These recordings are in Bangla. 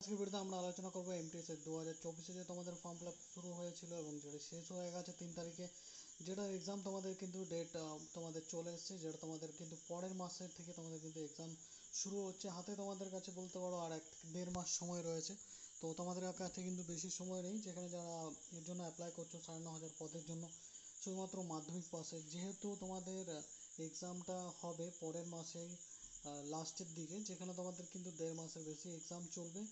আজকের ভিডিওতে আমরা আলোচনা করবো এমটিএস এর 2024-এ যে তোমাদের ফর্ম ফিল আপ শুরু হয়েছিল এবং যেটা শেষ হয়ে গেছে 3 তারিখে, যেটা এক্সাম তোমাদের কিন্তু ডেট তোমাদের চলে এসেছে, যেটা তোমাদের কিন্তু পরের মাসের থেকে তোমাদের কিন্তু এক্সাম শুরু হচ্ছে। হাতে তোমাদের কাছে বলতে পারো আর 1-1.5 মাস সময় রয়েছে। তো তোমাদের কাছে কিন্তু বেশি সময় নেই, যেখানে যারা এর জন্য অ্যাপ্লাই করছো 9,500 পদের জন্য শুধুমাত্র মাধ্যমিক পাসের, যেহেতু তোমাদের এক্সামটা হবে পরের মাসেই লাস্টের দিকে, যেখানে তোমাদের কিন্তু 1.5 মাসের বেশি এক্সাম চলবে।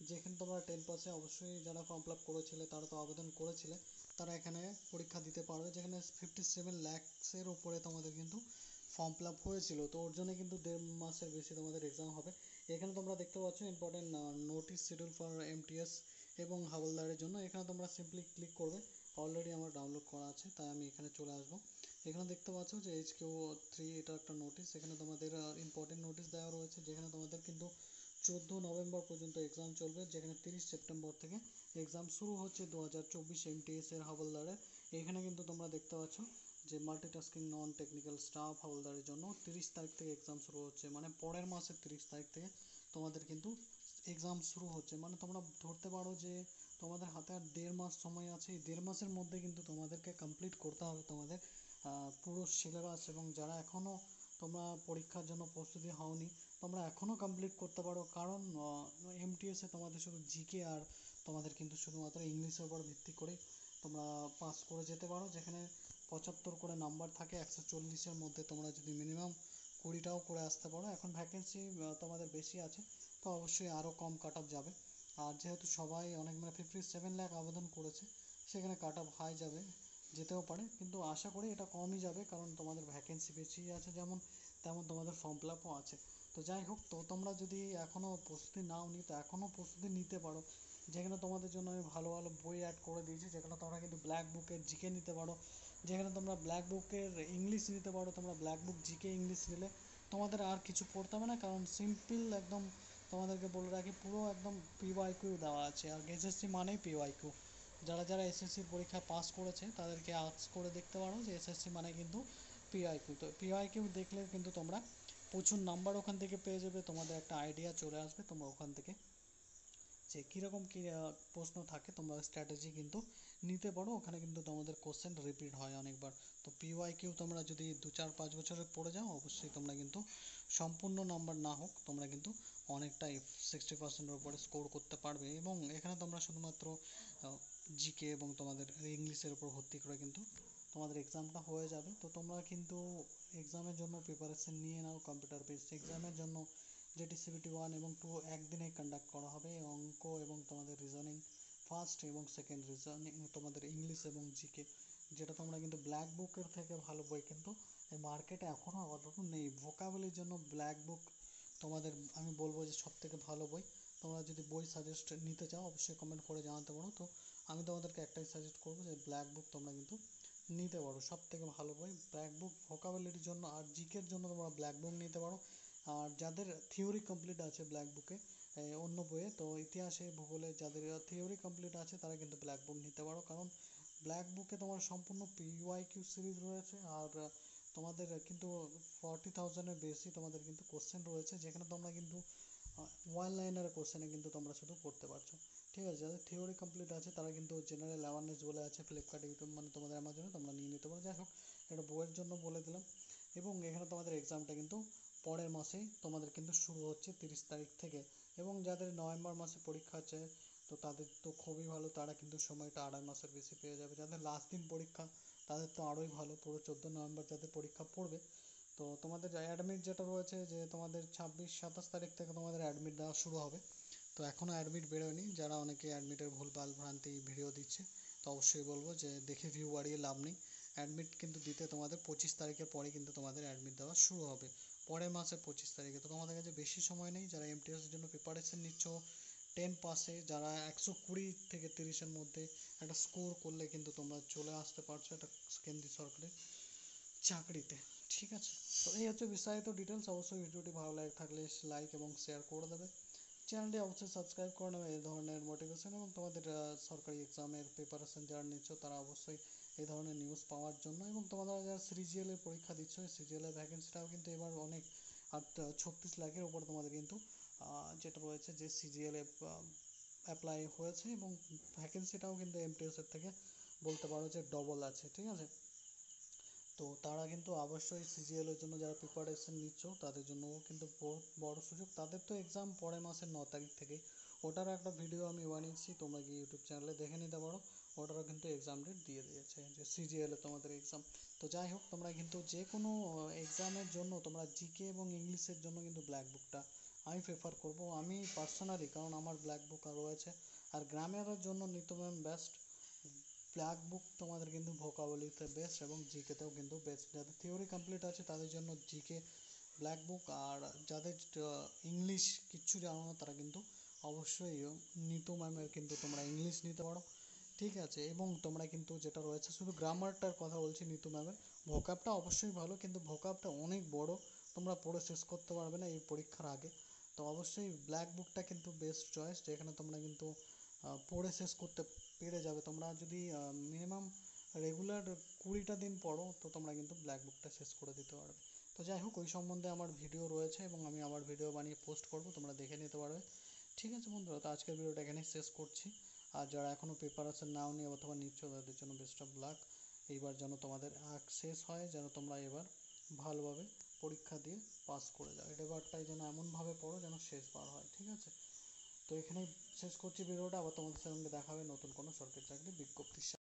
যেখানে তোমরা 10 পাসে অবশ্যই যারা ফর্ম ফিল আপ করেছিলে, তারা তো আবেদন করেছিলে, তারা এখানে পরীক্ষা দিতে পারবে। যেখানে 57 লাখসের উপরে তোমাদের কিন্তু ফর্ম ফিল আপ হয়েছিল, তো ওর জন্য কিন্তু 1.5 মাসের বেশি তোমাদের এক্সাম হবে। এখানে তোমরা দেখতে পাচ্ছ important notice schedule for MTS এবং হাওলদারের জন্য। এখানে তোমরা সিম্পলি ক্লিক করবে, অলরেডি আমার ডাউনলোড করা আছে তাই আমি এখানে চলে আসবো। এখানে দেখতে পাচ্ছ যে HQ3, এটা একটা নোটিশ। এখানে তোমাদের ইম্পর্টেন্ট নোটিশ দেওয়া রয়েছে, যেখানে তোমাদের কিন্তু 14 নভেম্বর পর্যন্ত এক্সাম চলবে, যেখানে 30 সেপ্টেম্বর থেকে এক্সাম শুরু হচ্ছে 2024 এমটিএস এর হাওলদারের। এখানে কিন্তু তোমরা দেখতে পাচ্ছ যে মাল্টিটাস্কিং নন টেকনিক্যাল স্টাফ হাওলদারের জন্য 30 তারিখ থেকে এক্সাম শুরু হচ্ছে, মানে পরের মাসের 30 তারিখ থেকে তোমাদের কিন্তু এক্সাম শুরু হচ্ছে। মানে তোমরা ধরতে পারো যে তোমাদের হাতে আর 1.5 মাস সময় আছে। এই 1.5 মাসের মধ্যে কিন্তু তোমাদেরকে কমপ্লিট করতে হবে তোমাদের পুরো সিলেবাস। এবং যারা এখনও তোমরা পরীক্ষার জন্য প্রস্তুতি হওনি, তোমরা এখনও কমপ্লিট করতে পারো, কারণ এমটিএসে তোমাদের শুধু জিকে আর তোমাদের কিন্তু শুধুমাত্র ইংলিশের উপর ভিত্তি করে তোমরা পাস করে যেতে পারো। যেখানে 75 করে নাম্বার থাকে 140-এর মধ্যে, তোমরা যদি মিনিমাম 20টাও করে আসতে পারো। এখন ভ্যাকেন্সি তোমাদের বেশি আছে, তো অবশ্যই আরও কম কাট অফ যাবে। আর যেহেতু সবাই অনেক, মানে 57 লাখ আবেদন করেছে, সেখানে কাট অফ হাই যাবে, যেতেও পারে, কিন্তু আশা করি এটা কমই যাবে, কারণ তোমাদের ভ্যাকেন্সি বেশি আছে যেমন, তেমন তোমাদের ফর্ম ফিল আপও আছে। তো যাই হোক, তো তোমরা যদি এখনও প্রস্তুতি নাও নি, তো এখনও প্রস্তুতি নিতে পারো। যেখানে তোমাদের জন্য আমি ভালো ভালো বই অ্যাড করে দিয়েছি, যেখানে তোমরা কিন্তু ব্ল্যাক বুকের জিকে নিতে পারো, যেখানে তোমরা ব্ল্যাক বুকের ইংলিশ নিতে পারো। তোমরা ব্ল্যাক বুক জিকে ইংলিশ নিলে তোমাদের আর কিছু পড়তে হবে না, কারণ সিম্পল একদম। তোমাদেরকে বলে রাখি, পুরো একদম পিওয়াইকিউ দেওয়া আছে, আর এসএসসি মানেই পিওয়াইকিউ। যারা যারা এসএসসির পরীক্ষা পাস করেছে তাদেরকে আর্টস করে দেখতে পারো যে এসএসসি মানে কিন্তু পিওয়াইকিউ। তো পিওয়াইকিউ দেখলে কিন্তু তোমরা প্রচুর নাম্বার ওখান থেকে পেয়ে যাবে, তোমাদের একটা আইডিয়া চলে আসবে। তোমরা ওখান থেকে যে কীরকম কী প্রশ্ন থাকে তোমরা স্ট্র্যাটেজি কিন্তু নিতে পারো। ওখানে কিন্তু তোমাদের কোশ্চেন রিপিট হয় অনেকবার। তো পিওয়াইকিউ তোমরা যদি 2-4-5 বছরে পড়ে যাও, অবশ্যই তোমরা কিন্তু সম্পূর্ণ নাম্বার না হোক, তোমরা কিন্তু অনেকটাই 60%-এর উপরে স্কোর করতে পারবে। এবং এখানে তোমরা শুধুমাত্র জিকে এবং তোমাদের ইংলিশের উপর ভিত্তি করে কিন্তু তোমাদের এক্সামটা হয়ে যাবে। তো তোমরা কিন্তু এক্সামের জন্য প্রিপারেশন নিয়ে নাও। কম্পিউটার বেসড এক্সামের জন্য যেটি CBT 1 এবং 2 একদিনে কন্ডাক্ট করা হবে। অঙ্ক এবং তোমাদের রিজনিং ফার্স্ট এবং সেকেন্ড, রিজনিং তোমাদের ইংলিশ এবং জিকে, যেটা তোমরা কিন্তু ব্ল্যাক বুকের থেকে ভালো বই কিন্তু এই মার্কেটে এখনও আপাতত নেই। ভোকাবুলারির জন্য ব্ল্যাক বুক তোমাদের আমি বলবো যে সবথেকে ভালো বই। তোমরা যদি বই সাজেস্ট নিতে চাও, অবশ্যই কমেন্ট করে জানাতে পারো। তো আমি তোমাদেরকে একটাই সাজেস্ট করবো যে ব্ল্যাক বুক তোমরা কিন্তু নিতে পারো, সবথেকে ভালো বই ব্ল্যাক বুক ভোকাবুলারির জন্য। আর জিকের জন্য তোমরা ব্ল্যাক বুক নিতে পারো। আর যাদের থিওরি কমপ্লিট আছে ব্ল্যাক বুকে, অন্য বইয়ে, তো ইতিহাসে ভূগোলে যাদের থিওরি কমপ্লিট আছে তারা কিন্তু ব্ল্যাক বুক নিতে পারো, কারণ ব্ল্যাক বুকে তোমার সম্পূর্ণ পিওয়াইকিউ সিরিজ রয়েছে। আর তোমাদের কিন্তু 40,000-এর বেশি তোমাদের কিন্তু কোশ্চেন রয়েছে, যেখানে তোমরা কিন্তু 1 লাইনের কোশ্চেনে কিন্তু তোমরা শুধু পড়তে পারছো। ঠিক আছে, যাদের থিওরি কমপ্লিট আছে তারা কিন্তু জেনারেল অ্যাওয়ারনেস বলে আছে ফ্লিপকার্ট, ইউটিউব, মানে তোমাদের অ্যামাজনে তোমরা নিয়ে নিতে পারো। যাই হোক, এটা বইয়ের জন্য বলে দিলাম। এবং এখানে তোমাদের এক্সামটা কিন্তু পরের মাসেই তোমাদের কিন্তু শুরু হচ্ছে 30 তারিখ থেকে। এবং যাদের নভেম্বর মাসে পরীক্ষা আছে, তো তাদের তো খুবই ভালো, তারা কিন্তু সময়টা 2.5 মাসের বেশি পেয়ে যাবে। যাদের লাস্ট দিন পরীক্ষা, তাদের তো আরোই ভালো, পুরো 14 নভেম্বর যাদের পরীক্ষা পড়বে। তো তোমাদের অ্যাডমিট যেটা রয়েছে, যে তোমাদের 26-27 তারিখ থেকে তোমাদের অ্যাডমিট দেওয়া শুরু হবে। তো এখনও অ্যাডমিট বেরোয়নি, যারা অনেকে অ্যাডমিটের ভুলভাল ভ্রান্তি ভিডিও দিচ্ছে, তো অবশ্যই বলবো যে দেখে ভিউ বাড়িয়ে লাভ নেই। অ্যাডমিট কিন্তু দিতে তোমাদের 25 তারিখের পরে কিন্তু তোমাদের অ্যাডমিট দেওয়া শুরু হবে, পরের মাসে 25 তারিখে। তো তোমাদের কাছে বেশি সময় নেই। যারা এমটিএসের জন্য প্রিপারেশন নিচ্ছ 10 পাসে, যারা 120 থেকে 30-এর মধ্যে একটা স্কোর করলে কিন্তু তোমরা চলে আসতে পারছো একটা কেন্দ্রীয় সরকারি চাকরিতে। ঠিক আছে, তো এই হচ্ছে বিস্তারিত ডিটেলস। অবশ্যই ভিডিওটি ভালো লাগে থাকলে লাইক এবং শেয়ার করে দেবে। চ্যানেলটি অবশ্যই সাবস্ক্রাইব করে নেবে এই ধরনের মোটিভেশন, এবং তোমাদের সরকারি এক্সামের প্রিপারেশন যারা নিচ্ছ তারা অবশ্যই এই ধরনের নিউজ পাওয়ার জন্য। এবং তোমরা যারা সিজিএলের পরীক্ষা দিচ্ছ, সিজিএলের ভ্যাকেন্সিটাও কিন্তু এবার অনেক, আর 36 লাখের উপর তোমাদের কিন্তু যেটা রয়েছে যে সিজিএলে অ্যাপ্লাই হয়েছে এবং ভ্যাকেন্সিটাও কিন্তু এমটিএসের থেকে বলতে পারো যে ডবল আছে, ঠিক আছে। তো তারা কিন্তু অবশ্যই সিজিএল এর জন্য যারা প্রিপারেশন নিচ্ছ তাদের জন্যও কিন্তু বহুত বড় সুযোগ। তাদের তো এক্সাম পরের মাসের 9 তারিখ থেকে, ওটারও একটা ভিডিও আমি বানিয়েছি, তোমরা গিয়ে ইউটিউব চ্যানেলে দেখে নিতে পারো। ওটারও কিন্তু এক্সাম ডেট দিয়ে দিয়েছে যে সিজিএল এ তোমাদের এক্সাম। তো যাই হোক, তোমরা কিন্তু যে কোনো এক্সামের জন্য তোমরা জিকে এবং ইংলিশের জন্য কিন্তু ব্ল্যাক বুকটা আমি প্রেফার করব আমি পার্সোনালি, কারণ আমার ব্ল্যাক বুক আর রয়েছে। আর গ্রামারের জন্য নিত্য ম্যাম বেস্ট। ব্ল্যাক বুক তোমাদের কিন্তু ভোকাবুলারিতে বেস্ট এবং জিকেতেও কিন্তু বেস্ট। যাদের থিওরি কমপ্লিট আছে তাদের জন্য জিকে ব্ল্যাক বুক, আর যাদের ইংলিশ কিচ্ছু জানো না তারা কিন্তু অবশ্যই নিতু ম্যামের কিন্তু তোমরা ইংলিশ নিতে পারো, ঠিক আছে। এবং তোমরা কিন্তু যেটা রয়েছে শুধু গ্রামারটার কথা বলছি নিতু ম্যামের, ভোকাবটা অবশ্যই ভালো কিন্তু ভোকাবটা অনেক বড়, তোমরা পড়ে শেষ করতে পারবে না এই পরীক্ষার আগে। তো অবশ্যই ব্ল্যাক বুকটা কিন্তু বেস্ট চয়েস, যেখানে তোমরা কিন্তু পড়ে শেষ করতে পেরে যাবে। তোমরা যদি মিনিমাম রেগুলার 20টা দিন পড়ো তো তোমরা কিন্তু ব্ল্যাক বুকটা শেষ করে দিতে পারবে। তো যাই হোক, ওই সম্বন্ধে আমার ভিডিও রয়েছে এবং আমি আবার ভিডিও বানিয়ে পোস্ট করব, তোমরা দেখে নিতে পারবে। ঠিক আছে বন্ধুরা, তো আজকের ভিডিওটা এখানেই শেষ করছি। আর যারা এখনও প্রিপারেশন নাও নি অথবা নিচ্ছ তাদের জন্য বেস্ট অফ লাক। এইবার যেন তোমাদের শেষ হয়, যেন তোমরা এবার ভালোভাবে পরীক্ষা দিয়ে পাস করে যাও। এবারটাই যেন এমনভাবে পড়ো যেন শেষবার হয়, ঠিক আছে। তো এখানেই শেষ করছি ভিডিওটা, আবার তোমাদের সঙ্গে দেখা হবে নতুন কোনো সরকারি চাকরির বিজ্ঞপ্তির সাথে।